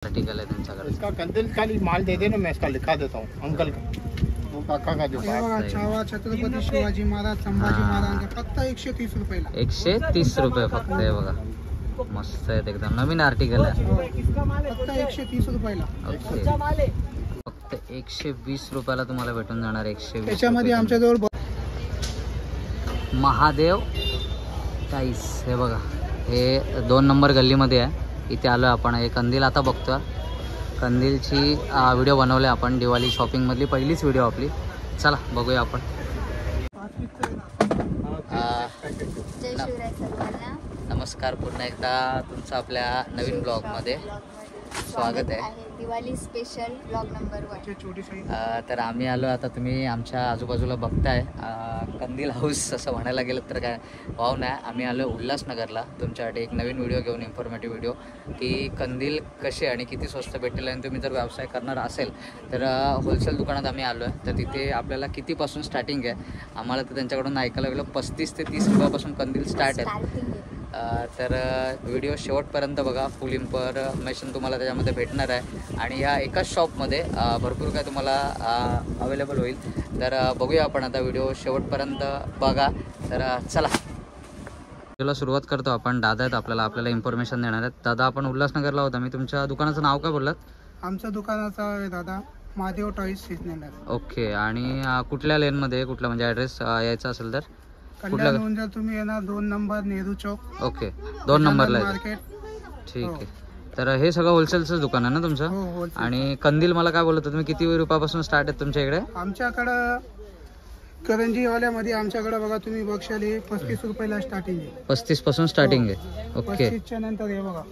Article है त्यांच्याकडे। इसका कंटेंट खाली माल दे देना, मैं इसका लिखा देता हूँ अंकल का, वो काका का जो छावा छत्रपती शिवाजी महाराज संभाजी महाराज फक्त 130 रुपयाला। 130 रुपये फक्त आहे बघा, मस्त आहे एकदम, नवीन आर्टिकल आहे फक्त 130 रुपयाला। ओके, फक्त 120 रुपयाला तुम्हाला भेटून जाणार। 120 त्याच्यामध्ये आमच्याजवळ महादेव टाईस हे बघा, हे 2 नंबर गल्लीमध्ये आहे। इथे आलो आपण, हे कंदील आता बघतो, कंदीलची व्हिडिओ बनवले आपण, दिवाळी शॉपिंग मधली पहिलीच व्हिडिओ आपली। चला बघूया आपण। नमस्कार, पुन्हा एकदा तुमचं आपल्या नवीन ब्लॉग मध्ये स्वागत आहे। Diwali special blog number 1। तर आम्ही आलो आता, तुम्ही आमच्या आजूबाजूला बघताय कंदील हाऊस असं म्हणायला गेलं तर काय वाव नाही। आम्ही आलो उल्हासनगरला तुमच्यासाठी एक नवीन व्हिडिओ घेऊन, इन्फॉर्मेटिव्ह व्हिडिओ की कंदील कसे आणि किती स्वस्त भेटेल, आणि तुम्ही जर व्यवसाय करणार असेल तर होलसेल दुकानात आम्ही आलो आहे। तर तिथे आपल्याला कितीपासून स्टार्टिंग आहे, आम्हाला तर त्यांच्याकडून ऐकायला गेलं 35 ते 30 रुपयापासून कंदील स्टार्ट आहे। तर व्हिडिओ शेवटपर्यंत बघा, फुल इन्फॉर्मेशन तुम्हाला त्याच्यामध्ये भेटणार आहे, आणि या एकाच शॉपमध्ये भरपूर काय तुम्हाला अवेलेबल होईल। तर बघूया आपण आता, व्हिडिओ शेवटपर्यंत बघा। तर चला व्हिडिओला सुरुवात करतो आपण। दादा आहेत आपल्याला इन्फॉर्मेशन देणार आहेत। दादा, आपण उल्हासनगरला होता, मी तुमच्या दुकानाचं नाव काय बोललात? आमच्या दुकानाचा आहे दादा महादेव टॉईज सिजनर। ओके, आणि कुठल्या लेनमध्ये, कुठला म्हणजे ॲड्रेस यायचा असेल तर कल्याण जर तुम्ही येणार 2 नंबर नेहरू चौक। ओके, 2 नंबरला आहे, मार्केट। ठीक आहे। तर हे सगळं होलसेलचं दुकान आहे ना तुमचं? हो, आणि कंदील मला काय बोलत तुम्ही, किती रुपयापासून स्टार्ट आहेत तुमच्या इकडे? आमच्याकडं करंजीवाल्यामध्ये आमच्याकडे बघा, तुम्ही बघशाल 35 रुपयाला स्टार्टिंग आहे। 35 पासून स्टार्टिंग आहे। ओके, 35च्या नंतर हे बघा,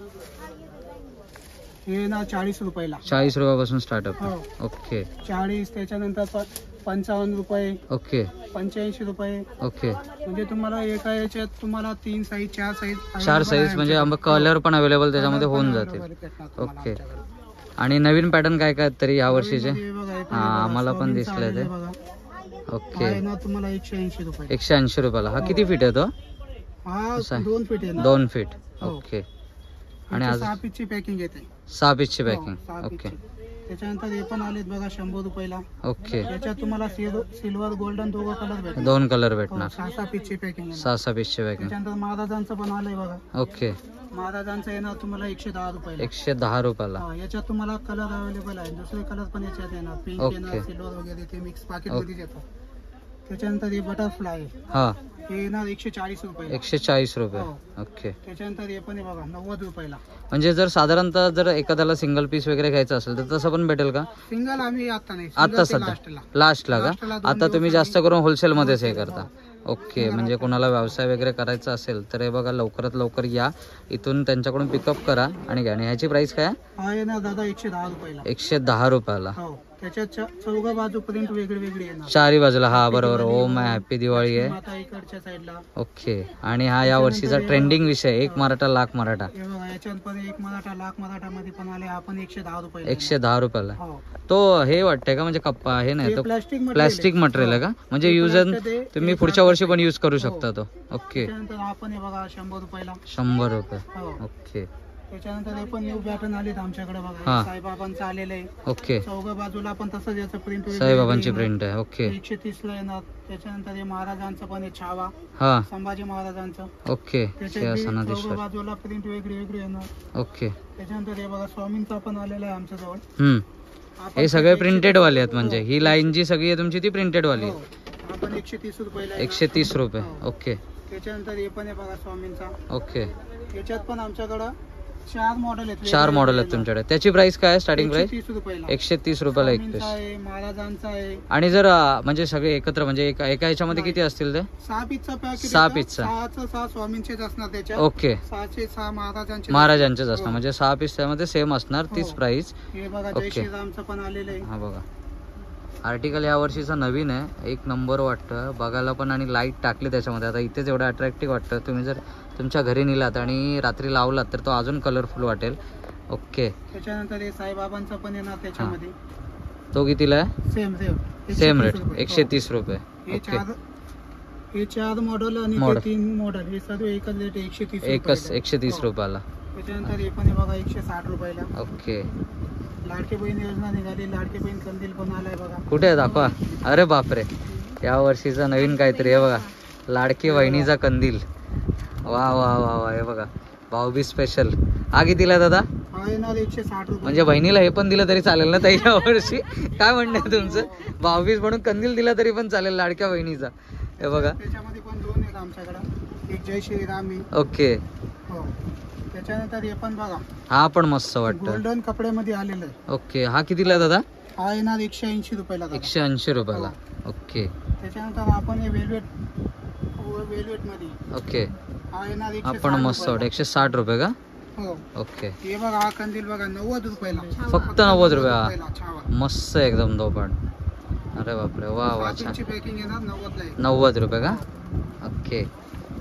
हे ना 40 रुपयाला, 40 रुपयापासून स्टार्टअप। हो, ओके, 40, त्याच्यानंतर 55 रुपये, ओके, 85 रुपये। ओके, म्हणजे तुम्हाला एका याच्यात तुम्हाला 3 साईज 4 साईज 4 साईज म्हणजे कलर पण अवेलेबल त्याच्यामध्ये होऊन जातील। ओके, आणि नवीन पॅटर्न काय काय तरी या वर्षीचे? हा, आम्हाला पण दिसले ते। ओके, तुम्हाला 180 रुपये, 180 रुपयाला। हा किती फीट आहे तो? हा 2 फीट आहे, 2 फीट। ओके, आणि आज 6 पीसची पॅकिंग येते, 6 पीसची पॅकिंग। 6 ओके, पीसची। त्याच्यानंतर हे पण आलेत बघा 100 रुपयाला। ओके, याच्यात तुम्हाला सिल्वर गोल्डन 2 कलर भेटतात, 2 कलर भेटणार, 6 पीसची पॅकिंग। 6 पीसची पॅकिंग। त्याच्यानंतर महाराजांचं पण आलंय बघा। ओके, महाराजांचं येणार तुम्हाला 110 रुपयाला। 110 रुपयाला। याच्यात तुम्हाला कलर अवेलेबल आहे, दुसरे कलर पण याच्यात येणार, पिंक येणार, सिल्वर वगैरे, ते मिक्स पाकिट मध्ये येतं। त्याच्यानंतर हे बटरफ्लाय, हा, हे येणार 140 रुपये। 140 रुपये। ओके, त्याच्यानंतर हे पण आहे बघा 90 रुपयाला। म्हणजे जर साधारणतः जर एखाद्याला सिंगल पीस वगैरे घ्यायचं असेल तर तसं पण भेटेल का? सिंगल आम्ही आता नाही, आता सध्या लास्टला का? आता तुम्ही जास्त करून होलसेल मध्येच हे करता? ओके, म्हणजे कोणाला व्यवसाय वगैरे करायचा असेल तर हे बघा, लवकरात लवकर या, इथून त्यांच्याकडून पिकअप करा आणि घ्या। आणि ह्याची प्राइस काय? हा येणार दादा 110 रुपयाला। 110 रुपयाला। हो, त्याच्यात चौघा बाजू प्रिंट वेगळी वेगळी येणार, चारी बाजूला। हा बरोबर, ओम आहे, हॅपी दिवाळी आहे। आता इकडच्या साईडला। ओके, आणि हा या वर्षीचा ट्रेंडिंग विषय, 1 मराठा लाख मराठा। हे बघा, याच्यात पण 1 मराठा लाख मराठा मध्ये पण आले, आपण 110 रुपयाला। 110 रुपयाला। हो, तो हे वाटतंय का, म्हणजे कप्पा हे नाही, तो प्लास्टिक मटेरियल आहे का? म्हणजे यूज तुम्ही पुढच्या वर्षी पण यूज करू शकता तो? ओके, त्याच्यानंतर आपण हे बघा 100 रुपयाला। 100 रुपये। हो, ओके, त्याच्यानंतर हे पण न्यू पॅटर्न आलेत आमच्याकडे बघा, हा. साईबाबांचं आलेलं आहे। ओके, चौघा बाजूला पण तसंच याचं प्रिंट, साईबाबांची प्रिंट आहे। ओके, 130 ला येणार। त्याच्यानंतर हे महाराजांचं पण आहे, छावा हा, संभाजी महाराजांचं। ओके, त्याच्यात सनादेश्वर। चौघा बाजूला प्रिंट वेगळी वेगळी येणार। ओके, त्याच्यानंतर हे बघा स्वामींचा पण आलेला आहे आमच्या जवळ। हे सगळे प्रिंटेड वाले आहेत, म्हणजे ही लाईन जी सगळी आहे तुमची ती प्रिंटेड वाली आहे। आपण 130 रुपयाला। 130 रुपये। ओके, त्याच्यानंतर हे पण आहे बघा स्वामींचा। ओके, याच्यात पण आमच्याकडं 4 मॉडेल आहेत, 4 मॉडेल आहेत तुमच्याकडे। त्याची प्राइस काय आहे, स्टार्टिंग प्राइस? 130 रुपयाला। 130 रुपयाला एक पीस आहे, महाराजांचा आहे। आणि जर म्हणजे सगळे एकत्र, म्हणजे एका ह्याच्यामध्ये किती असतील ते? 6 पीसचा पॅकेट, 6 पीसचा। 6 स्वामींचेच असणार त्याच्यात। ओके, 6 महाराजांचेच असणार, म्हणजे 6 पीस त्यामध्ये सेम असणार, तीच प्राइस। हे बघा जय श्रीरामचं पण आलेलं आहे। हा बघा, आर्टिकल या वर्षीचा नवीन आहे, 1 नंबर वाटतं बघायला पण, आणि लाईट टाकली त्याच्यामध्ये। आता इथेच एवढं अट्रॅक्टिव्ह वाटतं, तुम्ही जर तुमच्या घरी नेलात आणि रात्री लावलात तर तो अजून कलरफुल वाटेल। ओके, त्याच्यानंतर हे साईबाबांचा पण येणार त्याच्यामध्ये। तो कितीला आहे? सेम रेट 130 रुपये। हे 4 मॉडेल आणि 3 मॉडेल, हे सर्व एकच रेट 130 130 रुपयाला। त्याच्यानंतर हे पण आहे बघा 160 रुपयाला. ओके. लाडकी बहीण योजना निघाली, लाडकी बहीण कंदील पण आलाय बघा. कुठे आहे दाखवा. अरे बापरे, या वर्षीचा नवीन काहीतरी आहे बघा, लाडकी बहिणीचा कंदील. वा वा वा वा, हे बघा भाऊबीज स्पेशल. हा कितीला आहे दादा? हा येणार 160 रुपये. म्हणजे बहिणीला हे पण दिलं तरी चालेल ना ताई या वर्षी? काय म्हणणं आहे तुमचं? भाऊबीज म्हणून कंदील दिला तरी पण चालेल लाडक्या बहिणीचा. हे बघा त्याच्यामध्ये पण 2 आहेत आमच्याकडे. एक जय श्रीराम आहे. ओके. हो. त्याच्यानंतर हे पण बघा, हा पण मस्त वाटतं. गोल्डन कपड्यामध्ये आलेलं आहे. ओके. हा कितीला आहे दादा? हा येणार 180 रुपयाला दादा. 180 रुपयाला. ओके. त्याच्यानंतर आपण हे वेलवेट मध्ये ओके. हा येणार हा पण मस्त वाटतं. 160 रुपये का? हो. ओके. हे बघा हा कंदील बघा 90 रुपयाला. फक्त 90 रुपये. हा छावा. मस्त आहे एकदम दोपट. अरे बापरे, वा वा छान. पॅकिंग येणार 90 ला आहे. 90 रुपये का? ओके.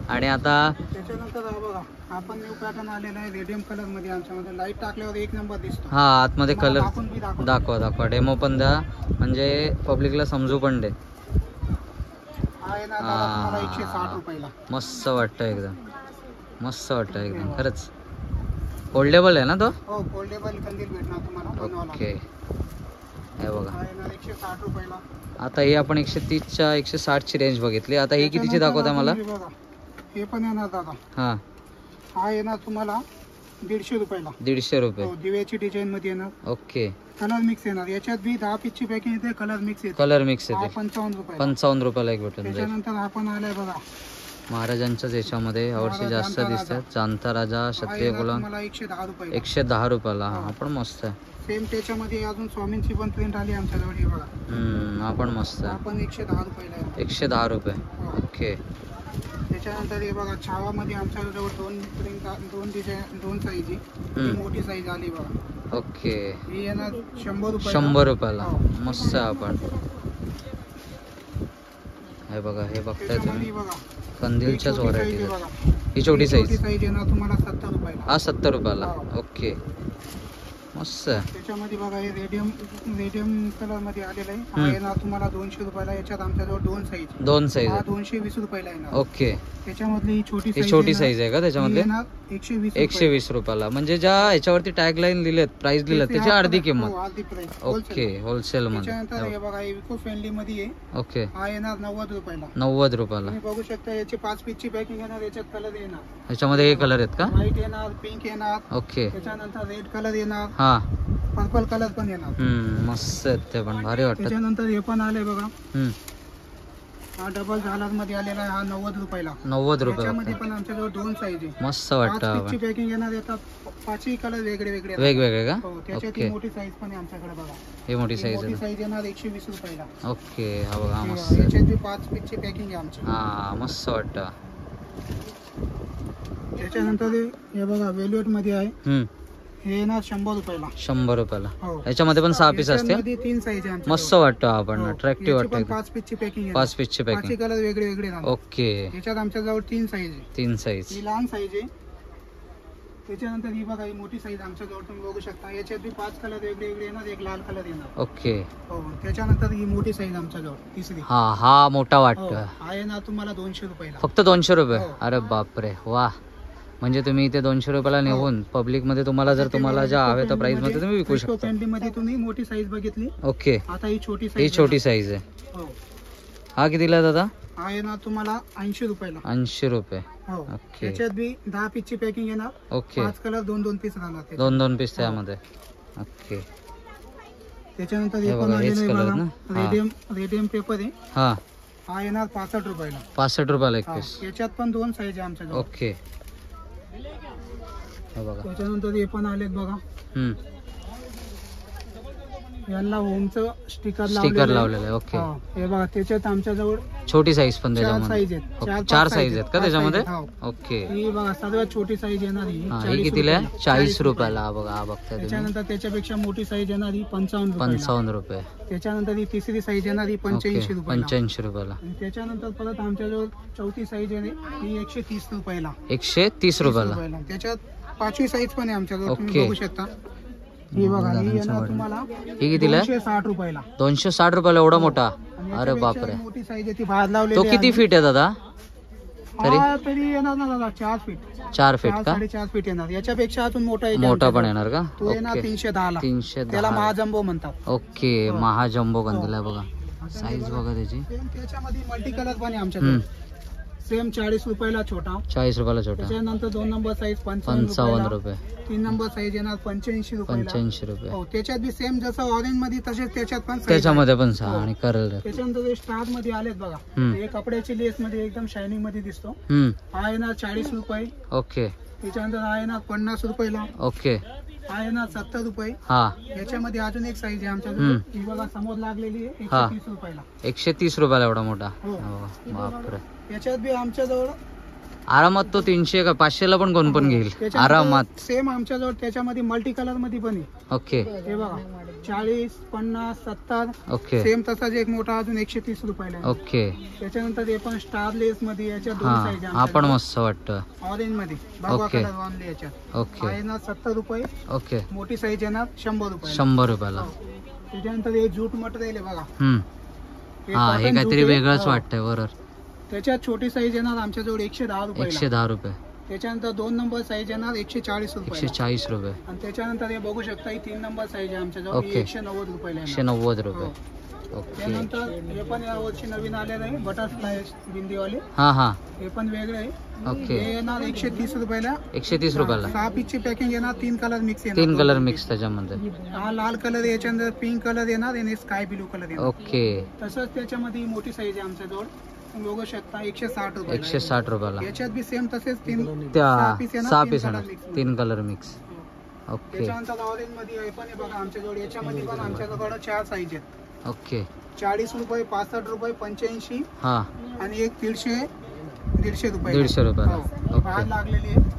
आणि आता त्याच्यानंतर हा बघा, आपण न्यू पॅटर्न आलेला आहे रेडियम कलर मध्ये. आमच्यामध्ये लाईट टाकल्यावर 1 नंबर दिसतो. हा आतमध्ये कलर दाखवून बी दाखव. दाखवा डेमो पण द्या, म्हणजे पब्लिकला समजू पण दे. हा येणार दादा तुम्हाला 160 रुपयाला. मस्त वाटतं एकदम, मस्त वाटतं एकदम खरंच. फोल्डेबल आहे ना तो? हो, फोल्डेबल कंदील भेटणार तुम्हाला बनवायला. ओके. हे बघा, हा येणार 160 रुपयाला. आता ही आपण 130च्या 160ची रेंज बघितली. आता ही कितीची दाखवता मला? हे बघा, हे पण येणार दादा. हा हा येणार तुम्हाला 150 रुपयाला. 150 रुपये. हो, दिव्याची डिझाईन मध्ये येणार. ओके. कलर मिक्स येणार. याच्यात बी 10 पीसची पॅकिंग येते, कलर मिक्स येते. कलर मिक्स हा येते. 55 रुपये. 55 रुपयाला एक भेटून जाईल. त्याच्यानंतर आपण आलाय बघा महाराजांच्याच याच्यामध्ये यावर्षी जास्त दिसतात. जाणता राजा, क्षत्रिय गुलाम. तुम्हाला 110 रुपये. 110 रुपयाला. हा पण मस्त आहे. सेम त्याच्यामध्ये अजून स्वामींची पण प्रिंट आली आमच्याजवळ. हे बघा, हा पण मस्त आहे. आपण 110 रुपयाला आहे. 110 रुपये. हो. ओके. त्याच्यानंतर हे बघा, छावामध्ये आमच्याजवळ 2 प्रिंट, 2 डिझाईन, 2 साईज. ही मोठी साईज आली बघा. ओके. ही येणार 100 रुपये. 100 रुपयाला. हो. मस्त आहे. आपण हे बघा, हे बघताय त्याच्यामध्ये तुम्ही बघा, कंदीलच्याच ही छोटी व्हरायटी size आहे आहेत. बघा. ही छोटी छोटी साईज. साईज येणार तुम्हाला 70 रुपयाला. हा 70 रुपयाला. हो. ओके. मस्त आहे. त्याच्यामध्ये बघा, हे रेडियम कलर मध्ये आलेलं आहे. हा येणार तुम्हाला 200 रुपयाला. याच्यात आमच्याजवळ 2 साईज. 2 साईज हा आहे. 220 रुपयाला येणार. ओके. त्याच्यामधली ही छोटी ही छोटी साईज आहे का त्याच्यामध्ये? 120 120 रुपयाला. म्हणजे ज्या ह्याच्यावरती टॅग लाईन लिहिलेत, प्राइस लिहिलेत, त्याची अर्धी किंमत. अर्धी प्राइस. ओके. होलसेल त्याच्यानंतर मध्ये. हे बघा, इको फ्रेंडली मध्ये आहे. ओके. हा येणार 90 रुपयाला. 90 रुपयाला. तुम्ही बघू शकता, याची 5 पीसची पॅकिंग येणार. याच्यात कलर येणार. ह्याच्यामध्ये हे कलर आहेत का? व्हाईट येणार, पिंक येणार. ओके. त्याच्यानंतर रेड कलर येणार, हा. पर्पल कलर पण येणार. मस्त आहेत ते पण, भारी वाटतात. त्याच्यानंतर हे पण आले बघा, हम्म. हा डबल झालर मध्ये आलेला आहे. हा 90 रुपयाला. 90 रुपये त्याच्यामध्ये वाटतं. पण आमच्याजवळ 2 साईज आहे. मस्त वाटतं. 5 आपण पीसची पॅकिंग येणार. येतात 5ही कलर वेगळे वेगळे आहेत. वेगवेगळे का? हो, त्याच्यात ओके. ही मोठी साईज पण आहे आमच्याकडे बघा. हे मोठी ही साईज मोठी आहे. साईज येणार 120 रुपयाला. ओके. हा बघा, हे मस्त बघा, आहे. याच्यात बी 5 पीसची पॅकिंग आहे आमची. हा मस्त वाटतं. त्याच्यानंतर हे बघा, वेलवेट मध्ये आहे. हे येणार 100 रुपयाला. 100 रुपयाला. हो. याच्यामध्ये पण 6 पीस असते. याच्यामध्ये 3 साईज आहे आमच्याकडे. मस्त वाटतं. आपण हो. अट्रॅक्टिव्ह याची पण वाटतं. 5 पीसची पॅकिंग आहे. 5 पीसची 5ही पॅकिंग. कलर वेगळे वेगळे येणार. ओके. याच्यात आमच्याजवळ 3 साईज आहे. 3 साईज. ही लहान साईज आहे. त्याच्यानंतर ही बघा, ही मोठी साईज आमच्याजवळ तुम्ही बघू शकता. याच्यात बी 5 कलर वेगळे वेगळे येणार. एक लाल कलर येणार. ओके. हो. त्याच्यानंतर ही मोठी साईज आमच्याजवळ तिसरी. हा मोठा हो. वाटतं. हा येणार तुम्हाला 200 रुपयाला. फक्त 200 रुपये. हो. अरे बापरे, वा. म्हणजे तुम्ही इथे 200 रुपयाला नेऊन पब्लिक मध्ये तुम्हाला जर तुम्हाला ज्या हव्या त्या प्राइस मध्ये तुम्ही विकू शकता. फ्रेंडली मध्ये तुम्ही मोठी साईज बघितली. ओके. आता ही छोटी ही साईज. छोटी साईज आहे. हो. हा कितीला आहे दादा? हा येणार तुम्हाला 80 रुपयाला. 80 रुपये. हो. ओके. याच्यात बी 10 पीसची पॅकिंग येणार. ओके. 5 कलर 2-2 पीस राहणार त्याच्यात. 2-2 पीस त्यामध्ये. ओके. त्याच्यानंतर हे हे पण बघा, हेच आलेलं आहे कलर बघा, ना? हा. रेडियम पेपर आहे. हा. हा येणार 65 रुपयाला. 65 रुपयाला एक हा. पीस. याच्यात पण 2 साईज आहे आमच्याजवळ. ओके. हे बघा. त्याच्यानंतर हे पण आलेत बघा, हम्म. यांना होमचं स्टिकर लावलेलं आहे. ओके. हे बघा, त्याच्यात आमच्याजवळ छोटी साईज पण 4 त्याच्यामध्ये. साईज आहेत. ओके. 4-5 4 size साईज आहेत का 5 त्याच्यामध्ये? size आहेत. हो. ओके. ही बघा, सर्वात छोटी साईज येणार ही हा, 40 ही कितीला आहे? रुपयाला. 40 रुपयाला. हा बघा, हा बघताय तुम्ही. त्याच्यानंतर त्याच्यापेक्षा मोठी साईज येणार ही 55 रुपयाला. 55 रुपये. त्याच्यानंतर ही तिसरी साईज येणार ही 85 रुपयाला. 85 रुपयाला. आणि त्याच्यानंतर परत आमच्याजवळ चौथी साईज आहे ही 130 रुपयाला. 130 रुपयाला. त्याच्यात 5वी साईज पण आहे आमच्याजवळ. तुम्ही ओके. बघू शकता. ही बघा, ही येणार तुम्हाला ही कितीला आहे? 260 रुपयाला. 260 रुपयाला एवढा मोठा. आणि अरे याच्यापेक्षा बापरे. मोठी साईज आहे ती बाहेर लावलेली तो आहे किती आम्ही. फीट आहे दादा? तरी हा तरी येणार ना दादा 4 फीट 4 फीट का? 4.5 फीट येणार. याच्यापेक्षा अजून मोठा आहे मोठा पण येणार का? तो येणार ओके 310 ला. 310 त्याला महाजंबो म्हणतात. ओके महाजम्बो कंदील आहे बघा. साईज बघा त्याची. त्याच्यामध्ये मल्टी कलर पण आहे हम्म. आमच्याकडे. सेम 40 रुपयाला छोटा. 40 रुपयाला छोटा. त्याच्यानंतर 2 नंबर साईज 55 रुपये. 3 नंबर साईज येणार 85 रुपयाला. 85 रुपये. हो त्याच्यात बी सेम जसं ऑरेंज मध्ये तसेच त्याच्यात पण size त्याच्यामध्ये पण आहे. हो. आणि कलर. त्याच्यानंतर स्टार मध्ये आलेत बघा. हम्म. हे कपड्याची लेस मध्ये एकदम शायनिंग मध्ये दिसतो. हा येणार 40 रुपये. ओके त्याच्यानंतर हा येणार 50 रुपयाला. ओके हा येणार 70 रुपये. हा याच्यामध्ये अजून एक साईज आहे आमच्याकडे. हम्म. ही बघा समोर लागलेली आहे हा. 130 रुपयाला. 130 रुपयाला एवढा मोठा. हो. हो, बापरे. याच्यात बी आमच्याजवळ आरामात तो 300 का 500 ला पण कोण पण घेईल आरामात. सेम आमच्याजवळ त्याच्यामध्ये मल्टी कलर मध्ये पण आहे. ओके हे बघा 40 50 70. ओके सेम तसाच एक मोठा अजून 130 रुपयाला आहे. ओके. त्याच्यानंतर हे पण स्टार लेस मध्ये याच्यात 2 हा साईज हा पण मस्त वाटतं. ऑरेंज मध्ये भगवा ओके. कलर ऑनली याच्यात. ओके हा येणार 70 रुपये. ओके. मोठी साईज येणार 100 रुपये. 100 रुपयाला. त्याच्यानंतर हे जूट मटेरियल आहे बघा. हे हा हे cotton काहीतरी jute आहे. वेगळंच हो. वाटतंय बरोबर. त्याच्यात छोटी साईज येणार आमच्याजवळ 110 रुपये. 110 रुपये. त्याच्यानंतर 2 नंबर साईज येणार 140 रुपये. 140 रुपये. आणि त्याच्यानंतर हे बघू शकता ही 3 नंबर साईज आहे आमच्याजवळ. ओके. ही 190 रुपयाला येणार. 190 रुपये. हो. ओके. त्यानंतर हे पण यावर्षी नवीन आलेलं आहे बटरफ्लाय बिंदीवाले. हा हा हे पण वेगळे आहे. ओके. हे येणार 130 रुपयाला. 130 रुपयाला. 6 पीसची पॅकिंग येणार. 3 कलर मिक्स येणार. 3 कलर मिक्स त्याच्यामध्ये. हा लाल कलर याच्यानंतर पिंक कलर येणार आणि स्काय ब्लू कलर येणार. ओके. तसंच त्याच्यामध्ये ही मोठी साईज आहे आमच्याजवळ. तुम्ही बघू शकता 160 रुपये. 160 रुपयाला. याच्यात बी सेम तसेच 3 त्या 6 तीन पीस color येणार. mix. 3 colour mix. ओके त्याच्यानंतर ऑरेंज मध्ये हे पण आहे बघा आमच्याजवळ. याच्यामध्ये पण आमच्याकडे 4 साईज आहेत. ओके. 40 रुपये 65 रुपये 85 हा आणि एक 150 रुपये. 150 रुपयाला. हो. बाहेर ओके. लागलेली आहे.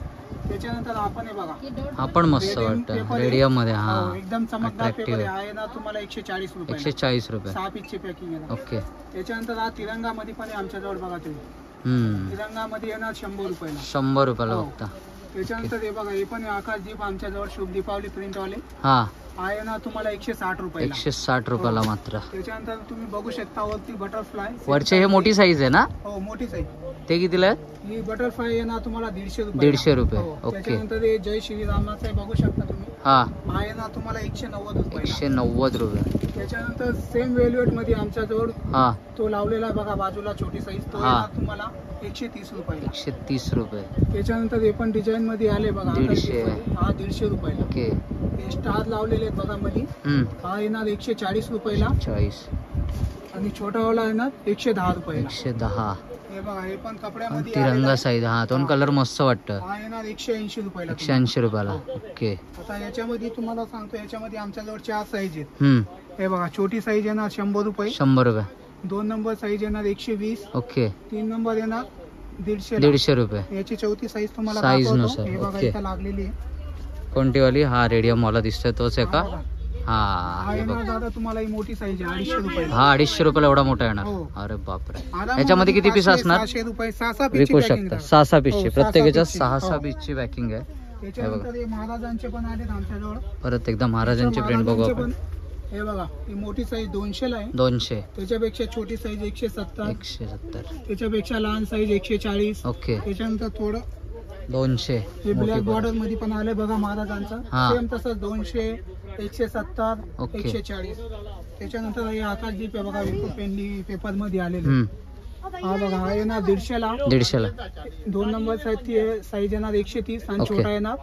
त्याच्यानंतर आपण हे बघा हा पण मस्त Radium वाटतं. paper आहे. रेडियम मध्ये. हा हो, एकदम चमकदार पेपर अट्रॅक्टिव्ह. आहे ना तुम्हाला 140 रुपये. 140 रुपये. 6 पीसची पॅकिंग येणार. ओके. त्याच्यानंतर हा तिरंगा मध्ये पण आहे आमच्याजवळ बघा तुम्ही. तिरंगा मध्ये येणार 100 रुपयाला. 100 रुपयाला हो. बघता. त्याच्यानंतर हे बघा हे पण आहे आकाश दीप आमच्याजवळ शुभ दीपावली प्रिंट वाले. हा हा येणार तुम्हाला 160 रुपयाला. 160 रुपयाला मात्र. त्याच्यानंतर तुम्ही बघू शकता वरती बटरफ्लाय. वरचे हे मोठी साईज आहे ना? हो मोठी साईज. ते कितीला आहे? ही बटरफ्लाय येणार तुम्हाला 150 रुपये. 150 रुपये. ओके. त्याच्यानंतर हे जय श्रीरामाचं आहे बघू शकता तुम्ही. हा हा येणार तुम्हाला 190 रुपये. 190 रुपये. त्याच्यानंतर सेम वेल्वेट मध्ये आमच्याजवळ हा तो लावलेला आहे बघा बाजूला छोटी साईज. तो हा. येणार तुम्हाला 130 रुपयाला. 130 रुपये. त्याच्यानंतर हे पण डिझाईन मध्ये आले बघा. 150. हा 150 रुपयाला. ओके. हे स्टार लावलेले आहेत बघा मध्ये. हा येणार 140 रुपयाला. 40. आणि छोटा वाला येणार 110 रुपयाला. 110. हे बघा हे पण कपड्यामध्ये तिरंगा आलेलं आहे. साईज. हा दोन कलर मस्त वाटतं. हा येणार 180 रुपयाला. 180 रुपयाला. ओके. आता याच्यामध्ये तुम्हाला सांगतो याच्यामध्ये आमच्याजवळ 4 साईज आहेत. हे बघा छोटी साईज येणार 100 रुपये. 100 रुपये. 2 नंबर साईज येणार 120. ओके. 3 नंबर येणार 150. 150 रुपये. याची चौथी साईज तुम्हाला Size दाखवतो. नुसार, हे बघा ओके. इथं लागलेली आहे. कोणती वाली? हा रेडियम वाला दिसतोय तोच आहे का? हा बघा. हा हा हे येणार बघ. दादा तुम्हाला ही मोठी साईज आहे 250 रुपये. हा 250 रुपयाला एवढा मोठा येणार. हो. अरे बापरे. आरामात याच्यामध्ये किती पीस 500, असणार? 600 रुपये 6 पीसची विकू packing शकता. दादा. 6 पीसची. हो, 6 प्रत्येकाच्या पीसची. 6 हो. पीसची पॅकिंग आहे. त्याच्यानंतर हे महाराजांचे पण आलेत आमच्याजवळ. परत एकदा महाराजांची प्रिंट बघू महाराजांचे आपण. पण हे बघा ही मोठी साईज 200 ला आहे. 200. त्याच्यापेक्षा छोटी साईज 170. 170. त्याच्यापेक्षा लहान साईज 140. ओके. त्याच्यानंतर थोडं 200. हे मोठी ब्लॅक बॉर्डर. बॉर्डर मध्ये पण आले बघा महाराजांचं. हा. सेम तसंच 200 170 ओके. 140. त्याच्यानंतर हे आकाशदीप आहे बघा विको पेनली पेपर मध्ये आलेले. हा बघा हा येणार 150 ला. 150 ला. 2 नंबर साईज येणार 130 आणि ओके. छोटा येणार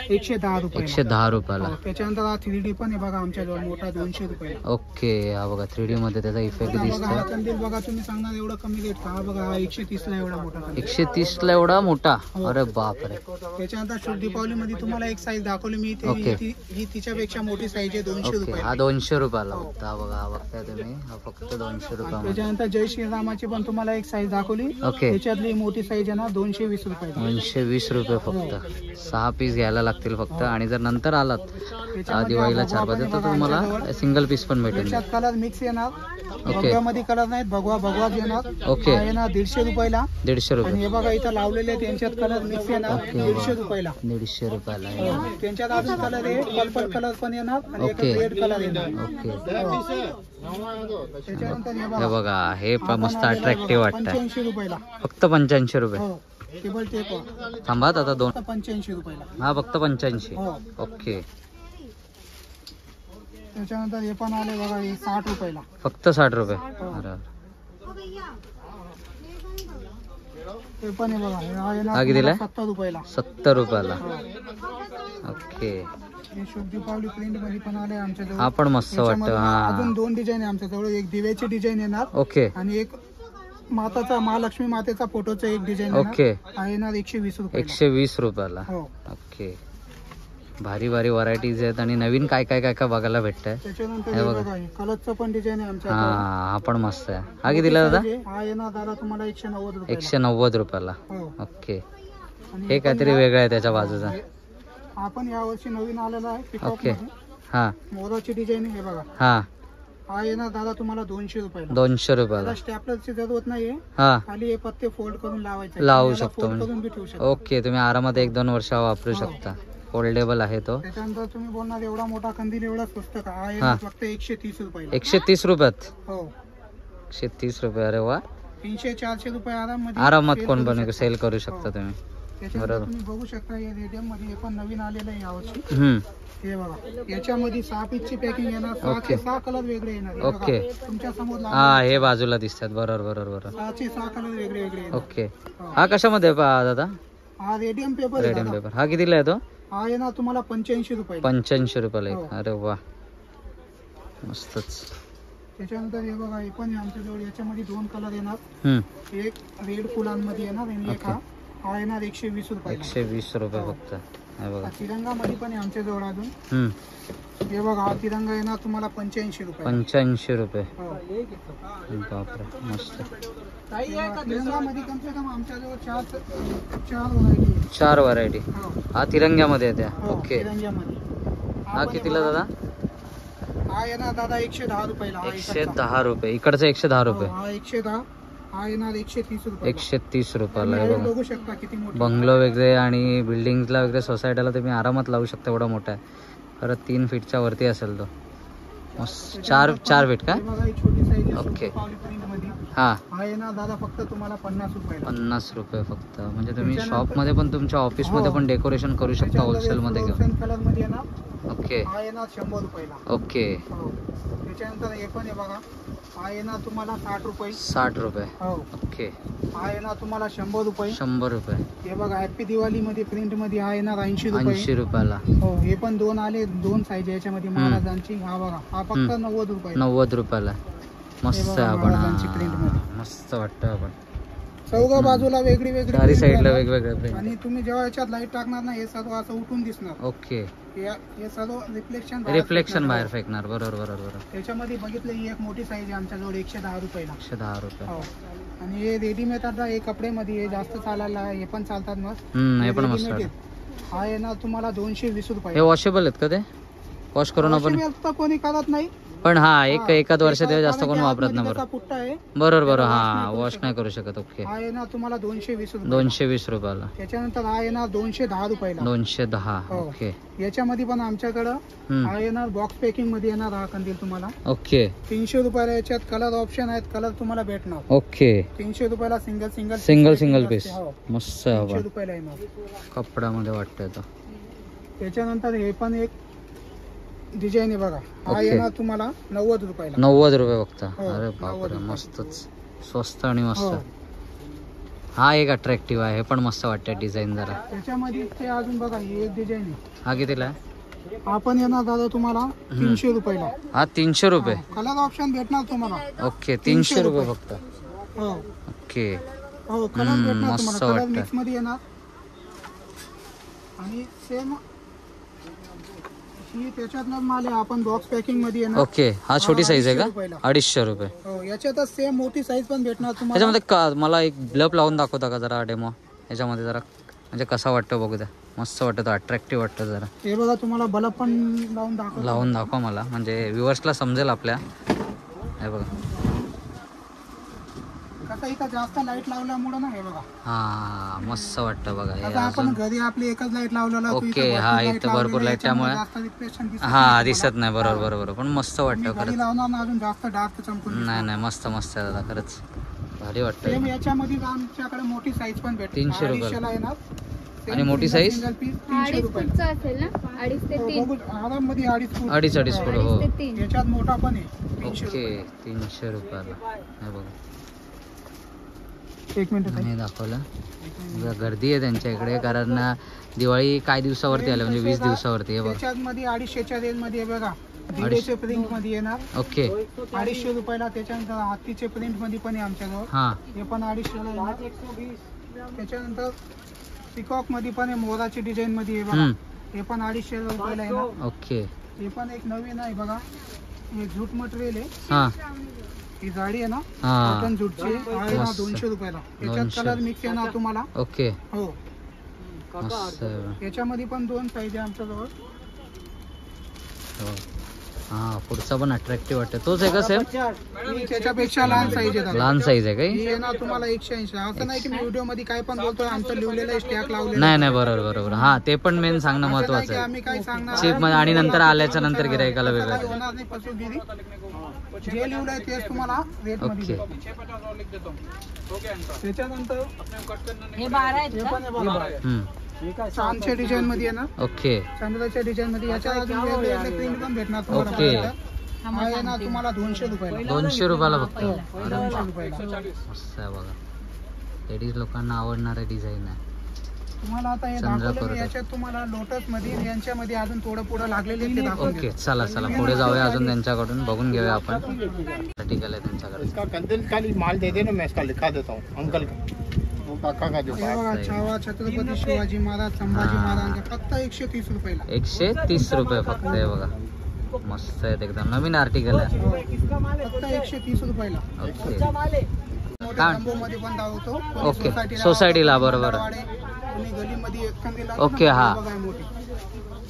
110 रुपये. 110 रुपयाला. त्याच्यानंतर हा 3D पण आहे बघा आमच्याजवळ मोठा 200 रुपयाला. ओके. हा बघा 3D मध्ये त्याचा इफेक्ट आता बघा हा दिसतोय. कंदील बघा तुम्ही सांगणार एवढं कमी रेट का? हा बघा हा 130 ला एवढा मोठा कंदील. 130 ला एवढा मोठा. अरे बापरे. त्याच्यानंतर शुभ दीपावली मध्ये तुम्हाला एक साईज दाखवली मी. ओके. ही तिच्यापेक्षा मोठी साईज आहे 200 ओके. रुपये. हा 200 रुपयाला फक्त. हा बघा हा बघताय तुम्ही. हा फक्त 200 रुपयामध्ये. त्याच्यानंतर जय श्रीरामाची पण तुम्हाला एक साईज दाखवली. ओके. त्याच्यातली मोठी साईज आहे ना 220 रुपये. 220 रुपये फक्त. 6 पीस घ्यायला लागतील फक्त. आणि जर नंतर आलात दिवाळीला 4 पाच तर तुम्हाला सिंगल पीस पण भेटेल. त्याच्यात कलर मिक्स येणार. ओके. भगव्यामध्ये कलर नाहीत. भगवा येणार. ओके. हा येणार 150 रुपयाला. 150 आणि रुपये. हे बघा इथं लावलेले आहेत, त्यांच्यात कलर मिक्स येणार ओके. 150 रुपयाला. 150 रुपयाला. त्यांच्यात अजून कलर आहे पर्पल कलर पण येणार आणि एक ओके. रेड कलर येणार. ओके. त्याच्यानंतर हे हे बघा बघा हे पण मस्त अट्रॅक्टिव्ह वाटतंय 85 रुपयाला. फक्त 85 रुपये. हो टेबल टेप थांबा आता दोन. 85 रुपयाला. हा फक्त 85. हो. ओके. त्याच्यानंतर हे पण आले बघा, हे 60 रुपयाला. फक्त 60 रुपये. हो. अरे हे पण आहे बघा, हा कितीला? 70 रुपयाला. 70 रुपयाला. हो. ओके. हे शुभ दीपावली प्रिंट मध्ये पण आले आमच्याजवळ. हा पण मस्त वाटतं. याच्यामध्ये हा अजून 2 डिझाईन आहे आमच्याजवळ. एक दिव्याची डिझाईन येणार ओके. आणि एक माताचा महालक्ष्मी मातेचा फोटोचा एक डिझाईन ओके. येणार 120 रुपये. 120 रुपयाला. हो. ओके. भारी भारी व्हरायटीज आहेत आणि नवीन काय काय काय काय बघायला भेटतंय. त्याच्यानंतर हे हे बघा. बघा, कलरचं पण डिझाईन आहे हा आमच्याकडे. हा पण मस्त आहे. हा कितीला दादा? हा येणार दादा तुम्हाला 190 रुपये. 190 रुपयाला. हो. ओके. आणि हे काहीतरी वेगळं आहे त्याच्या बाजूचा. आपण यावर्षी नवीन आलेला आहे पिकअप ओके. मध्ये. हा मोराची डिझाईन हे बघा. हा हा येणार दादा तुम्हाला 200 रुपयाला. 200 रुपयाला. त्याला स्टॅपलरची जरूरत नाहीये. हा खाली हे पत्ते फोल्ड करून लावायचे. लावू याला शकतो fold म्हणजे. करून बी ठेवू शकतो. ओके. तुम्ही आरामात 1-2 वर्ष वापरू शकता. फोल्डेबल आहे तो. त्याच्यानंतर तुम्ही बोलणार एवढा मोठा कंदील एवढा स्वस्त का? हा हा. येणार फक्त 130 रुपयाला. 130 रुपयात. हो. 130 रुपये. अरे वा. 300-400 रुपये आरामात sale कोण करू पण शकता. सेल करू शकता हो. तुम्ही. त्याच्यानंतर बरोबर. तुम्ही बघू शकता हे रेडियम मध्ये हे पण नवीन आलेलं आहे यावर्षी. हम्म. हे बघा, याच्यामध्ये 6 पीसची पॅकिंग येणार. 6 ओके. चे 6 कलर वेगळे येणार. हे ओके. बघा, तुमच्या समोर हा हे बाजूला दिसतात. बरोबर बरोबर. 6 चे 6 कलर वेगळे वेगळे येणार. ओके. हो. हा कशामध्ये आहे दादा? हा रेडियम पेपर आहे रेडियम दादा. पेपर. हा कितीला आहे तो? हा येणार तुम्हाला 85 रुपये. 85 रुपयाला हो. एक. अरे वा मस्तच. त्याच्यानंतर हे बघा, हे पण आहे आमच्याजवळ. याच्यामध्ये 2 कलर येणार. हम्म. एक रेड फुलांमध्ये येणार आणि एक ओके. हा येणार 120 रुपये. 120 रुपये हो. फक्त. हे बघा. तिरंगामध्ये पण आहे आमच्याजवळ अजून. हम्म. हे बघा, हा तिरंगा येणार तुम्हाला 85 रुपये. 85 रुपये. हो. बापरे मस्त. तिरंगामध्ये कम से कम आमच्याजवळ 4 व्हरायटी आहे. 4 व्हरायटी. हो. हा तिरंग्यामध्ये आहे त्या. हो, ओके. तिरंग्यामध्ये. हा पण कितीला आहे दादा? बघा, हा येणार दादा 110 रुपयाला. हा इकडचा. 110 रुपये. इकडचं 110 रुपये. हो, हा 110. हा येणार 130 रुपये. 130 रुपयाला. हे बघा. बघू शकता किती मोठी. बंगलो वगैरे आणि बिल्डिंगला वगैरे सोसायटीला तुम्ही आरामात लावू शकता. एवढा मोठा आहे. परत 3 फीटच्या वरती असेल तो. मस्त. 4 फीट का? हे बघा, ही छोटी साईज आहे. ओके. प्रिंट मध्ये. हा हा येणार दादा फक्त तुम्हाला 50 रुपये. 50 रुपये फक्त. म्हणजे तुम्ही शॉपमध्ये पण तुमच्या ऑफिसमध्ये पण डेकोरेशन करू शकता होलसेलमध्ये घेऊन. कलर मध्ये येणार. ओके. हा येणार 100 रुपयाला. ओके. हो. त्याच्यानंतर हे पण आहे बघा, हा येणार तुम्हाला 60 रुपये. 60 रुपये. हो. ओके. हा येणार तुम्हाला 100 रुपये. 100 रुपये. हे बघा, हॅपी दिवाळी मध्ये प्रिंट मध्ये हा येणार 80 रुपये. 80 रुपयाला. हो. हे पण 2 आले, 2 साईज याच्यामध्ये महाराजांची. हा बघा, हा फक्त 90 रुपये. 90 रुपयाला. मस्त हे आहे. बघा, आपण महाराजांची print मध्ये. मस्त वाटतं. आपण चौघा बाजूला वेगळी वेगळी चारी print साईडला येणार. वेगवेगळे प्रिंट. आणि तुम्ही जेव्हा याच्यात लाईट टाकणार ना, हे सर्व असं उठून दिसणार. ओके. हे सर्व रिफ्लेक्शन बाहेर फेकणार. बरोबर बरोबर. त्याच्यामध्ये बघितलं, ही एक मोठी साईज आहे आमच्याजवळ 110 रुपयाला. 110 रुपये. हो. आणि हे रेडीमेड आता हे कपड्यामध्ये हे जास्त चालायला हे पण चालतात मग. हे पण मस्त readymade वाटतं. हा येणार तुम्हाला 220 हे रुपये. वॉशेबल आहेत का ते? वॉश करून आपण. Washable तर कोणी करत नाही. पण हा एकाद वर्ष कारण जास्त कोण की वापरत नाही. आतमध्ये बरोबर त्याचा पुट्टा आहे. बरोबर बरोबर. wash हा नाही करू वॉश शकत. नाही करू शकत. ओके. हा येणार तुम्हाला 220 रुपये. 220 रुपयाला. त्याच्यानंतर हा येणार 210 रुपयाला. 210. हो. ओके. याच्यामध्ये पण आमच्याकडं हा येणार बॉक्स पॅकिंग मध्ये येणार हा कंदील तुम्हाला ओके. 300 रुपयाला. याच्यात कलर ऑप्शन आहेत. कलर तुम्हाला भेटणार. ओके. 300 रुपयाला सिंगल सिंगल पीस. हो. मस्त आहे. 300 बाबा रुपयाला येणार. कपड्यामध्ये वाटतंय तो. त्याच्यानंतर हे पण एक डिझाईन आहे बघा. हा ओके. येणार तुम्हाला 90 रुपयाला. 90 रुपये फक्त. हो, अरे 90 बापरे रुपये. मस्तच. स्वस्त आणि हो. मस्त. हा एक अट्रॅक्टिव्ह आहे. हे पण मस्त वाटतं डिझाईन जरा. त्याच्यामध्ये ते अजून बघा, ही एक डिझाईन आहे. हा कितीला आहे? हा पण येणार दादा तुम्हाला 300 रुपयाला. हा 300 रुपये. कलर ऑप्शन भेटणार तुम्हाला. ओके. 300 रुपये फक्त. हो. ओके. हो. कलर भेटणार मस्त तुम्हाला. कलर वाटतं. मिक्स मध्ये येणार. आणि सेम ही त्याच्यातनं माल आहे. आपण बॉक्स पॅकिंग मध्ये येणार. ओके. हा छोटी साईज आहे 250 का? रुपयाला. 250 रुपये. हो. याच्यातच सेम मोठी साईज पण भेटणार तुम्हाला. त्याच्यामध्ये मला एक ब्लब लावून दाखवता का जरा डेमो? याच्यामध्ये जरा म्हणजे कसा वाटतं बघू द्या. मस्त वाटतं. अट्रॅक्टिव्ह वाटतं जरा. हे बघा, तुम्हाला बल्ब पण लावून दाखवा मला, म्हणजे व्ह्युअर्सला समजेल आपल्या. हे बघा. कसं इथं जास्त लाईट लावल्यामुळे ना, हे बघा. हा मस्त वाटतं बघा. हे आता आपण अजून घरी आपली एकच लाईट लावलेला. ओके. हा इथं भरपूर लाईट त्यामुळे हा दिसत नाही. बरोबर बरोबर. पण मस्त वाटतं घरी खरंच. लावणार ना, अजून जास्त डार्क चमकून नाही नाही मस्त मस्त आहे दादा खरंच. भारी वाटतं. सेम याच्यामध्ये आमच्याकडे मोठी साईज पण भेटते. 300 रुपयाला. 250 ला येणार. आणि मोठी साईज? सिंगल पीस 300 अडीच रुपयाला. फूटचा असेल ना, 2.5 ते 3. बघू आराममध्ये 2.5 फूट. 2.5 फूट. हो 2.5 ते 3. याच्यात मोठा पण आहे 300 ओके. रुपयाला. 300 रुपयाला. हे बघा. एक मिनिट ताई. नाही दाखवलं. गर्दी आहे त्यांच्या इकडे, कारण दिवाळी काय दिवसावरती आलं, म्हणजे 20 दिवसावरती. हे बघा. त्याच्यात मध्ये 250च्या रेंज मध्ये आहे बघा. दिवेचे प्रिंट मध्ये येणार. ओके. 250 रुपयाला. त्याच्यानंतर हातीचे प्रिंट मध्ये पण आहे आमच्याजवळ. हां. हे पण 250 ला येणार. त्याच्यानंतर पिकॉक मध्ये पण आहे, मोराची डिझाईन मध्ये आहे बघा. हे पण 250 रुपयाला येणार. ओके. हे पण एक नवीन आहे बघा. हे जूट मटेरियल आहे. हां ही जाडी आहे ना, हां. कॉटन जूटची आहे ना, मस्त. 200 रुपयाला. याच्यात 200. कलर मिक्स येणार तुम्हाला. ओके. हो. मस्त आहे. याच्यामध्ये पण 2 साईज आहे आमच्याजवळ. हो. हां, पुढचा पण अट्रॅक्टिव्ह वाटतं. तोच आहे का सेम? ही त्याच्यापेक्षा लहान साईज आहे दादा. लहान साईज आहे काही? ही येणार तुम्हाला 180. असं नाही की मी व्हिडिओ मध्ये काय पण बोलतोय, आमचं लिहिलेलं स्टॅक लावलेलं नाही नाही, बरोबर बरोबर. हां, ते पण मेन सांगणं असं नाही महत्वाचं की आहे. आम्ही काय सांगणार चीप मध्ये आणि नंतर आल्याच्या नंतर गिरायकाला असं काही वेगळं. होणार नाही फसवेगिरी. जे लिहिलंय तेच तुम्हाला रेट मध्ये ओके. देतो. त्याच्यानंतर हे 12 आहेत हे का? पण आहे बघा. चांदच्या डिझाईन मध्ये येणार. ओके. चांदल्याच्या डिझाईन मध्ये याच्या अजून वेगवेगळे प्रिंट पण भेटणार तुम्हाला. ओके. हा येणार तुम्हाला 200 रुपयाला. 200 रुपयाला फक्त. हो, अरे 200 वा. रुपयाला. मस्त आहे बघा. लेडीज लोकांना आवडणारे डिझाईन आहे. तुम्हाला आता हे चंद्रकोर दाखवलं मी. आहे. याच्यात तुम्हाला लोटस मध्ये यांच्यामध्ये अजून थोडं पुढं लागलेले ते दाखवून ओके. देतो. चला चला पुढे जाऊया, अजून त्यांच्याकडून बघून घेऊया आपण. ठीक आहे त्यांच्याकडे. इसका कंदिल खाली माल दे देना, मैं इसका लिखा देता हूँ अंकल का, वो काका का जो हे बघा, छावा छत्रपती शिवाजी महाराज संभाजी महाराजांचा फक्त 130 रुपयाला. 130 रुपये फक्त. आहे बघा. मस्त आहेत एकदम. नवीन आर्टिकल आहे. फक्त 130 रुपयाला. ओके. मोठ्या जम्बोमध्ये पण दाखवतो. कोणी ओके. सोसायटीला, सोसायटीला, बरोबर. कोणी गलीमध्ये एक कंदील लावतो ओके, ना, हा. ते बघा मोठी.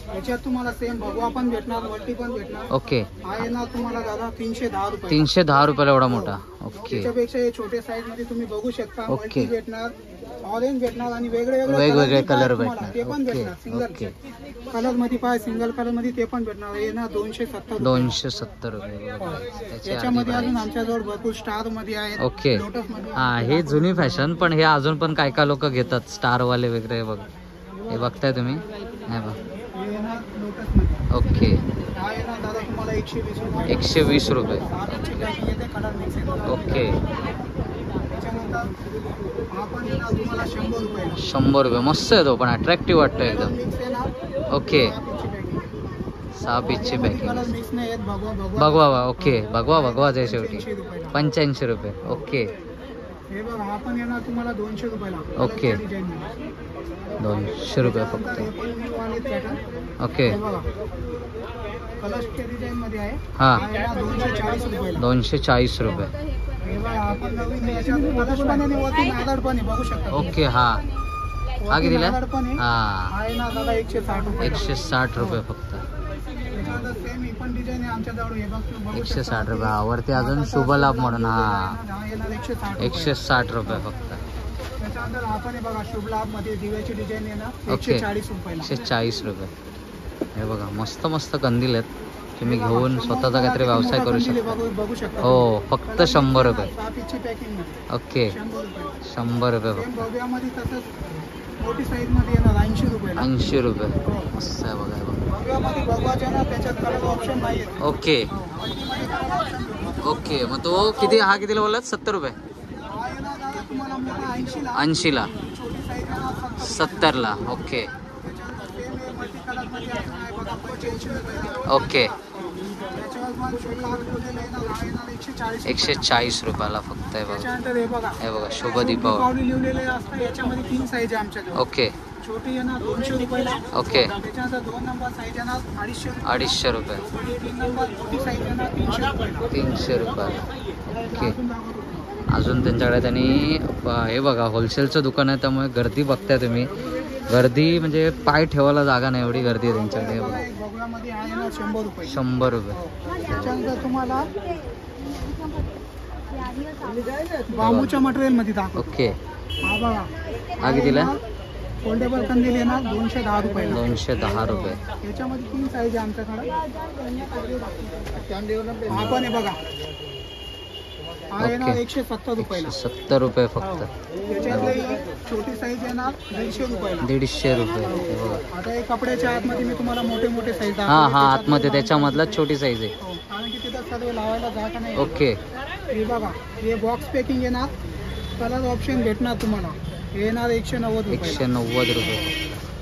याच्यात तुम्हाला सेम भगवा पण भेटणार, वल्टी पण भेटणार. ओके. हा येणार तुम्हाला दादा 310 रुपये. 310 रुपयाला एवढा मोठा. ओके. त्याच्यापेक्षा हे छोटे साईज मध्ये तुम्ही बघू शकता. ओके. मल्टी भेटणार, ऑरेंज भेटणार आणि वेगवेगळे कलर तुम्हाला ते पण भेटणार. भेटणार. ओके. Single okay. कलर मध्ये पाय, सिंगल कलर मध्ये ते पण भेटणार. हे ना 270 270 रुपये. त्याची याच्यामध्ये अर्धी अजून आमच्याजवळ भरपूर स्टार मध्ये आहेत. ओके. लोटस मध्ये हा, हे जुनी फॅशन, पण हे अजून पण काय काय लोक घेतात, स्टार वाले वगैरे. बघ, हे बघताय तुम्ही. हे बघ. हे येणार लोटस मध्ये. ओके. हा येणार दादा तुम्हाला 120 रुपये. 120 रुपये. सातची पॅकिंग येते, कलर मिक्स येते. ओके. त्याच्यानंतर हा पण येणार तुम्हाला 100 रुपये. 100 रुपये. मस्त आहे तो पण, अट्रॅक्टिव्ह वाटतो एकदम. मिक्स येणार. ओके. 6 पीसची 6 पीसची पॅकिंग. पॅकिंग. कलर मिक्स नाही येत. भगवा भगवा. ओके. भगवाच आहे शेवटी. 85 रुपयाला. 85 रुपये. ओके. हे बघा, हा पण येणार तुम्हाला 200 रुपयाला. ओके. कलरच्या डिझाईनमध्ये. 200 रुपये त्यानंतर फक्त. हे पण new आलेत pattern. ओके. हे बघा, कलरच्या डिझाईन मध्ये आहे. हा. हा येणार 240 रुपयाला. 240 रुपये. हे बघा, हा पण नवीन आहे. याच्यात कलश पण आहे आणि वरती नारळ पण आहे, बघू शकता तुम्ही. ओके. हा. हा कितीला? नारळ पण आहे. हा. हा येणार दादा 160 रुपये. 160 रुपये फक्त. त्याच्यानंतर सेम ही पण डिझाईन आहे आमच्याजवळ. हे बघू 160 रुपये. हा, वरती अजून शुभ लाभ म्हणून. हा, हा येणार 160 रुपये. 160 रुपये फक्त. त्याच्यानंतर आपण हे बघा, शुभ लाभ मध्ये दिव्याची डिझाईन येणार ओके. 140 रुपयाला. 140 रुपये. हे बघा, मस्त मस्त कंदील आहेत. तुम्ही घेऊन स्वतःचा काहीतरी व्यवसाय करू शकता. बघू शकता. हो, फक्त 100 रुपये. 6 पीसची पॅकिंग मध्ये ओके. 100 रुपये. 100 रुपये सेम फक्त. भव्यामध्ये तसंच मोठी साईज मध्ये येणार 80 रुपयाला. 80 रुपये. हो. मस्त आहे बघा. हे बघा. भव्यामध्ये भगवाच्या ना, त्याच्यात कलर ऑप्शन नाही आहेत. ओके. मल्टीमध्ये कलर ऑप्शन भेटतो. ओके. मग तो किती, हा कितीला बोललात? 70 रुपये. हा येणार दादा तुम्हाला मोठा 80 ला. 80 ला. छोटी साईज येणार 70 ला. ओके. त्याच्यानंतर सेम हे मल्टी कलर मध्ये अजून आहे बघा, 85 रुपयाला. ओके. त्याच्यावर पण शुभ लाभ मोडेल येणार. हा येणार 140 रुपयाला. 140 रुपयाला फक्त. आहे बघा. त्याच्यानंतर हे बघा, हे बघा, शुभ दीपावली. दीपावली लिहिलेले असतं. याच्यामध्ये 3 साईज आहे आमच्याकडे. ओके. छोटी येणार 200 रुपयाला. ओके. त्याच्यानंतर 2 नंबर साईज येणार 250 रुपये. 250 रुपये. 3 नंबर मोठी साईज येणार 300 रुपयाला. 300 रुपयाला. ओके. अजून दाखवतो तुम्हाला. अजून त्यांच्याकडे त्यांनी हे बघा, होलसेलचं दुकान आहे, त्यामुळे गर्दी बघताय तुम्ही. गर्दी म्हणजे पाय ठेवायला जागा नाही, एवढी गर्दी आहे त्यांच्याकडे. हे बघा, बघा, एक बघूयामध्ये आहे ना 100 रुपये. 100 रुपये. त्याच्यानंतर तुम्हाला बांबूच्या मटेरियल मध्ये दाखव. ओके. हा बघा, हा कितीला? फोल्डेबल कंदील येणार 210 रुपयाला. 210 रुपये. याच्यामध्ये 3 साईज आहे आमच्याकडे. हा पण आहे बघा, हा येणार ओके. 170 रुपयाला. 70 रुपये हो. फक्त. त्याच्यातले छोटी साईज येणार 150 रुपयाला. 150 रुपये. हे बघा. आता हे कपड्याच्या आतमध्ये मी तुम्हाला मोठे मोठे साईज हा हा आतमध्ये त्याच्यामधला छोटी साईज आहे. हो, कारण की तिथं सर्व लावायला जागा नाही. ओके. हे बघा, हे बॉक्स पॅकिंग येणार, कलर ऑप्शन भेटणार तुम्हाला. हे येणार 190 रुपये. 190 रुपये.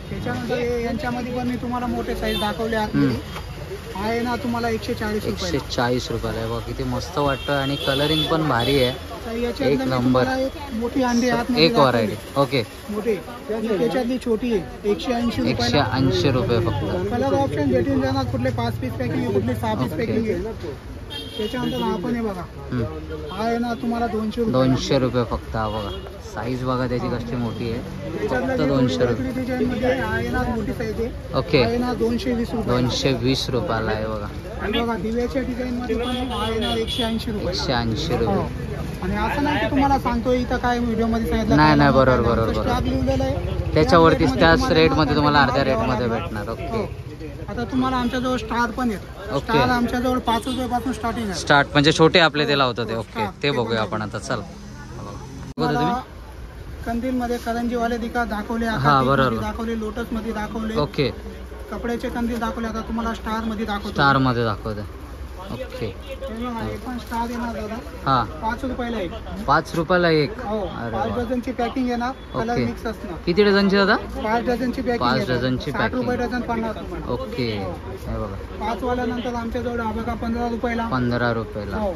त्याच्यानंतर हे यांच्यामध्ये पण मी तुम्हाला मोठे साईज दाखवले आतमध्ये. हा येणार तुम्हाला 140 रुपये. 140 रुपयाला आहे बघा. किती मस्त वाटतं आणि कलरिंग पण भारी आहे. एक नंबर. नंबर. मोठी अंडी आतमध्ये एक व्हरायटी. ओके. मोठी त्याच्यातली छोटी आहे 180 रुपये. 180 रुपये फक्त. कलर ऑप्शन भेटून जाणार. कुठले 5 पीस पॅकिंग आहे, कुठले 6 पीस ओके. पॅकिंग आहे. त्याच्यानंतर हा पण आहे बघा. हा येणार तुम्हाला 200 रुपये. 200 रुपये फक्त. हा बघा साईज बघा त्याची कशी मोठी आहे. फक्त 200 रुपये. डिझाईनमध्ये हा येणार मोठी साईज आहे. ओके. हा येणार 220 रुपये. 220 रुपयाला आहे बघा. आणि बघा दिव्याच्या डिझाईनमध्ये पण हा येणार 180 रुपये. 180 हो. रुपये. आणि असं नाही की तुम्हाला सांगतोय इथं काय व्हिडिओमध्ये सांगितलं. नाही, नाही, बरोबर. स्टॉक लिहिलेलं आहे त्याच्यावरती त्या त्याच रेटमध्ये रेटमध्ये तुम्हाला अर्ध्या माल रेटमध्ये द्यावा भेटणार. लागेल. ओके. हो. आता तुम्हाला आमच्याजवळ स्टार पण आहेत. ओके. स्टार आमच्याजवळ 5 रुपयापासून स्टार्टिंग आहे. स्टार्ट म्हणजे छोटे आपले ते लावतात ते. ओके. हा, ते ते बघूया पण आपण आता. चल बघा मला तुम्ही. कंदीलमध्ये करंजीवाले दाखवले, हा, आता बरोबर. मध्ये दाखवले, लोटस मध्ये दाखवले, ओके. कपड्याचे कंदील दाखवले. आता तुम्हाला स्टार मध्ये दाखवतो. स्टार मध्ये दाखवते. ओके. हे पण स्टार येणार दादा हा 5 रुपयाला एक. 5 रुपयाला एक. हो. अरे 5 वा. डझनची पॅकिंग येणार. Colour okay. मिक्स असणार. किती डझनची दादा? 5 डझनची पॅकिंग 5 डझनची 60 रुपये packing. डझन पडणार तुम्हाला. ओके. हे बघा 5 वाल्यानंतर आमच्याजवळ हा बघा 15 रुपयाला. 15 रुपयाला. हो.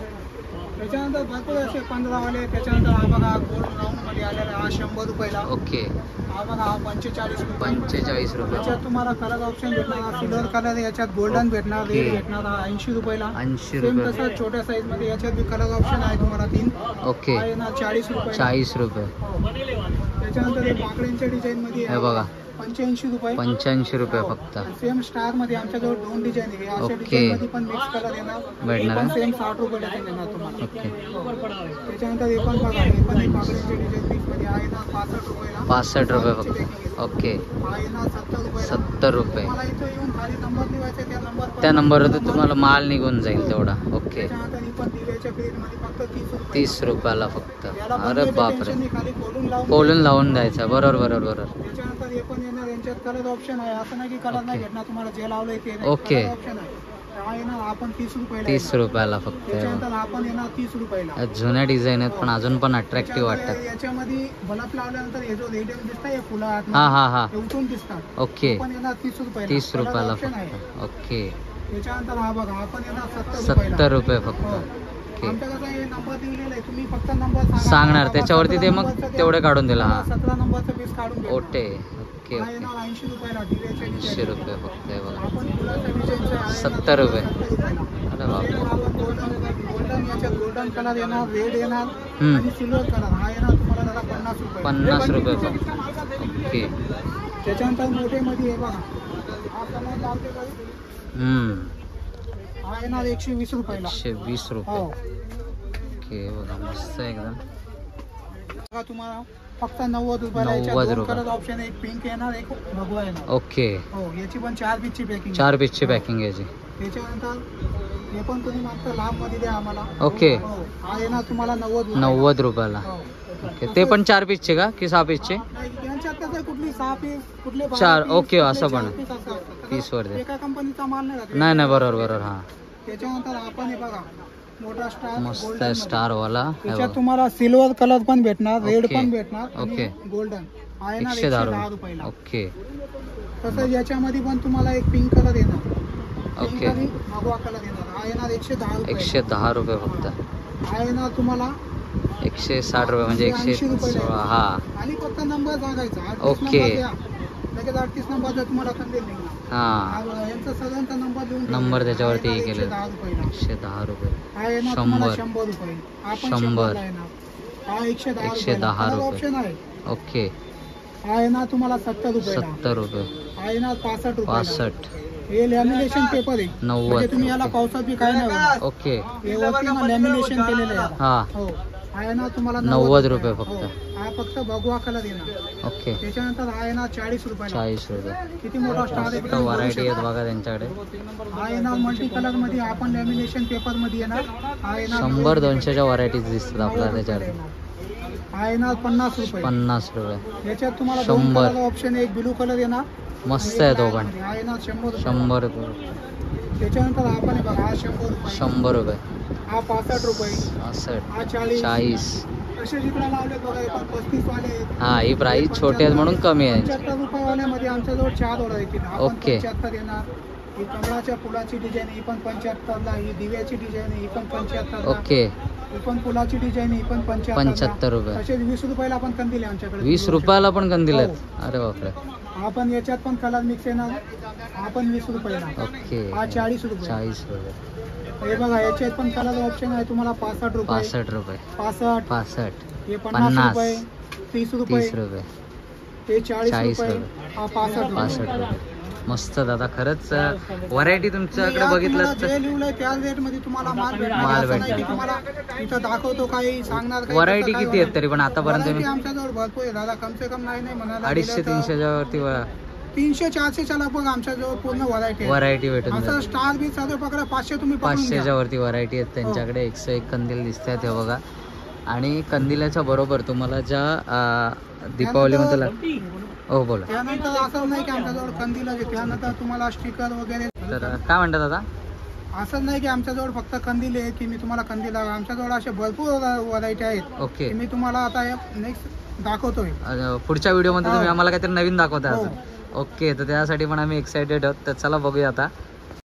त्याच्यानंतर भरपूर असे 15 वाले. त्याच्यानंतर हा बघा गोल्ड राऊंड मध्ये आलेला हा 100 रुपयाला. ओके. हा बघा हा 45 रुपये. 45 रुपये. याच्यात तुम्हाला कलर ऑप्शन भेटणार. सिल्वर कलर याच्यात गोल्डन भेटणार, ओके. रेड भेटणार. हा 80 रुपयाला. 80 सेम रुपये. तसं छोट्या साईज मध्ये याच्यात बी कलर ऑप्शन आहे तुम्हाला 3. ओके. हा येणार 40 रुपये. 40 रुपये. त्याच्यानंतर हे पाकड्यांच्या डिझाईन मध्ये हे बघा 85 रुपये. 85 रुपये फक्त. सेम स्टार मध्ये आमच्याजवळ 2 डिझाईन आहे. अशा ओके. डिझाईन मध्ये पण मिक्स कलर येणार. भेटणार हे पण आहे? सेम 60 रुपये डझन येणार तुम्हाला. ओके. त्याच्यानंतर हे पण बघा, हे पण एक पाकड्यांचे डिझाइन मिक्स मध्ये आहे ना 65 रुपयाला. 65 रुपये फक्त. ओके. हा येणार 70 रुपयाला. 70 रुपये. तुम्हाला इथं येऊन खाली नंबर लिहायचा त्या नंबर त्या नंबरवर तुम्हाला माल निघून जाईल तेवढा. ओके. त्याच्यानंतर ही पण दिव्याच्या पिरियड मध्ये फक्त 30 रुपये. 30 रुपयाला फक्त. याला पण अरे काही बापरे. टेन्शन नाही, खाली खोलून लावून कोलून लावून द्यायचा. बरोबर. त्याच्यानंतर हे पण येणार. यांच्यात कलर ऑप्शन आहे. असं नाही की कलर नाही भेटणार तुम्हाला. जे लावलंय ते नाही. ओके. कलर ऑप्शन आहे. हा येणार आपण 30 रुपयाला. 30 येणार. रुपयाला फक्त. हे त्याच्यानंतर आपण येणार 30 रुपयाला. बघा. जुन्या डिझाईन आहेत पण अजून पण अट्रॅक्टिव्ह त्याच्यानंतर वाटतात. याच्यामध्ये बल्ब लावल्यानंतर हे जो रेडियम दिसतंय हे फुलं आतमध्ये, हा. हे उठून दिसतात. ओके. पण येणार 30 रुपयाला. 30 कलर रुपयाला ऑप्शन आहे. फक्त. ओके. त्याच्यानंतर हा बघा आपण येणार 70 रुपयाला. 70 रुपये फक्त. हो. ओके. आमच्या कसं हे नंबर दिलेला आहे. तुम्ही फक्त नंबर सांगणार त्याच्यावरती ते मग तेवढे काढून दिला. हा 17 नंबरचं पीस काढून भेटणार. ओके. ओके. हा येणार 80 रुपयाला. दिव्याच्या 80 डिझाईन. रुपये फक्त. हे बघा आपण फुलाच्या डिझाईनचं आहे. 70 रुपये. 70 रुपयाला. अरे बापरे. आपण गोल्डन याच्यात गोल्डन कलर येणार, रेड येणार हम्म. आणि सिल्वर कलर हा येणार तुम्हाला दादा 50 रुपये. 50 रुपये फक्त. ओके. त्याच्यानंतर मोठे मध्ये आहे बघा हा कलर लावते बघा. हा येणार 120 रुपयाला. 120 रुपये. हो. ओके. बघा मस्त एकदम. बघा तुम्हाला फक्त 90 रुपयाला. 90 याच्यात 2 रुपये. कलर ऑप्शन, एक पिंक येणार, एक भगवा येणार. ओके. हो. याची पण 4 पीसची पॅकिंग. 4 पीसची पॅकिंग याची. त्याच्यानंतर हे पण तुम्ही मागता लांब मध्ये द्या आम्हाला. ओके. हो. हा येणार तुम्हाला 90 रुपये. 90 रुपयाला. हो. ओके. ते पण 4 पीसचे का की 6 पीसचे? नाही, यांच्यात कसं आहे, कुठली 6 पीस, कुठले 12 चार, पीस, ओके, कुठले असं 4 पण. पीस असं असतं. पीस वर दे. एका कंपनीचा माल नाही राहत. नाही बरोबर. हा त्याच्यानंतर आपण हे बघा मोठा स्टार मस्त golden आहे मध्ये. स्टार वाला. हे त्याच्यात बघा. तुम्हाला सिल्वर कलर पण भेटणार, रेड ओके. पण भेटणार ओके. आणि गोल्डन. हा येणार 110 110 रुपयाला. ओके. तसंच याच्यामध्ये पण तुम्हाला एक पिंक कलर येणार, पिंक ओके. आणि भगवा कलर येणार. हा येणार 110 रुपये. 110 रुपये फक्त. हा येणार तुम्हाला 160 रुपये म्हणजे 180 रुपये. 116. हा आणि फक्त नंबर सांगायचा. 38 ओके. नंबर द्या. लगेच 38 नंबरचा तुम्हाला कंदेल निघणार. हा यांचा सगळ्यांचा नंबर लिहून ठेवा. नंबर त्याच्यावरती हा हे येणार केलेलं. 110 रुपयाला. 110 रुपये. हा येणार तुम्हाला 100. 100 रुपये. हा पण 100. 100 ला येणार. हा 110 110 रुपये. रुपये. ऑप्शन आहे. ओके. हा येणार तुम्हाला 70 रुपयाला. 70 रुपये. हा येणार 65 रुपयाला. 65. हे लॅमिनेशन पेपर आहे. 90. म्हणजे तुम्ही याला पावसात बी काय नाही होणार. ओके. हे वरती ना लॅमिनेशन केलेलं आहे. हा हो. हा आहे ना तुम्हाला 90 रुपये फक्त. हो. हा फक्त भगवा कलर येणार. ओके, त्याच्यानंतर हा आहे ना 40 रुपयाला. 40 रुपये. किती मोठा स्टार आहे मस्त व्हरायटी आहेत बघा त्यांच्याकडे. हा येणार मल्टी कलर मध्ये, आपण लॅमिनेशन पेपर मध्ये येणार. हा येणार 100-200च्या व्हरायटीज दिसतात आपल्याला त्याच्याकडे. हा येणार 50 रुपये. 50 रुपये. याच्यात तुम्हाला 2 100. कलर ऑप्शन आहे. एक ब्लू कलर येणार. मस्त आहे तो पण. हा येणार 100 रुपये. 100 रुपये. त्याच्यानंतर हा पण आहे बघा, हा 100 रुपये. 100 रुपये. हा 65 रुपये. 60. हा 40. 40. असे जिकडे लावले बघा, हे पण 35 वाले आहेत. हा, ही प्राइस छोटी आहेत म्हणून कमी आहे. 75 रुपये वाल्यामध्ये आमच्याजवळ 4 ऑर्डर येतील. हा पण ओके. 75 येणार. ही कमळाच्या फुलाची डिझाईन, ही पण 75 ला. ही दिव्याची डिझाईन, ही पण 75 ला. ओके, ही पण फुलाची डिझाईन, ही पण 75 रुपये. तसेच 20 रुपयाला पण कंदील आहे आमच्याकडे. 20 रुपयाला पण कंदील आहेत. हो. अरे बापरे. हा पण याच्यात पण कलर मिक्स येणार. हा पण 20 रुपयाला. ओके, हा 40 रुपये. 40 रुपये. हे बघा, याच्यात पण कलर ऑप्शन आहे तुम्हाला. 65 रुपये. 65 रुपये. 65. 65. हे 50 रुपये. 30 रुपये. 30 रुपये. हे 40 40 रुपये. रुपये. हा 65 रुपये. 65 रुपये. मस्त दादा, खरंच व्हरायटी तुमच्याकडे तुम्हाला बघितलं तर जे लिहिलंय त्या रेट मध्ये तुम्हाला माल भेटणार. माल असं नाही की भेटणार. तुम्हाला इथं दाखवतो काही, सांगणार काही. व्हरायटी तसं काही किती आहेत तरी पण आतापर्यंत व्हरायटी तुम्ही? आमच्याजवळ भरपूर आहे दादा. कम से कम नाही म्हणायला 250-300च्या वरती 300-400च्या लगभग आमच्याजवळ पूर्ण व्हरायटी आहे. व्हरायटी भेटून असं जाईल. स्टार बी सगळं पकडा 500 तुम्ही पकडून घ्या. 500च्या वरती व्हरायटी आहेत त्यांच्याकडे. 101 कंदील दिसत आहेत हे बघा. आणि कंदिलाच्या बरोबर तुम्हाला ज्या दीपावलीमध्ये हो बोला. त्यानंतर असं नाही की आमच्याजवळ कंदील आहे, त्यानंतर तुम्हाला स्टिकर वगैरे. तर काय म्हणतात दादा? असं नाही की आमच्याजवळ फक्त कंदील आहे की मी तुम्हाला कंदील आहे. आमच्याजवळ असे भरपूर व्हरायटी आहेत ओके. की मी तुम्हाला आता नेक्स्ट दाखवतोय. पुढच्या व्हिडिओमध्ये तुम्ही हो. आम्हाला काहीतरी नवीन दाखवता हो. अजून. ओके, तर त्यासाठी पण आम्ही एक्सायटेड आहोत. तर चला बघूया आता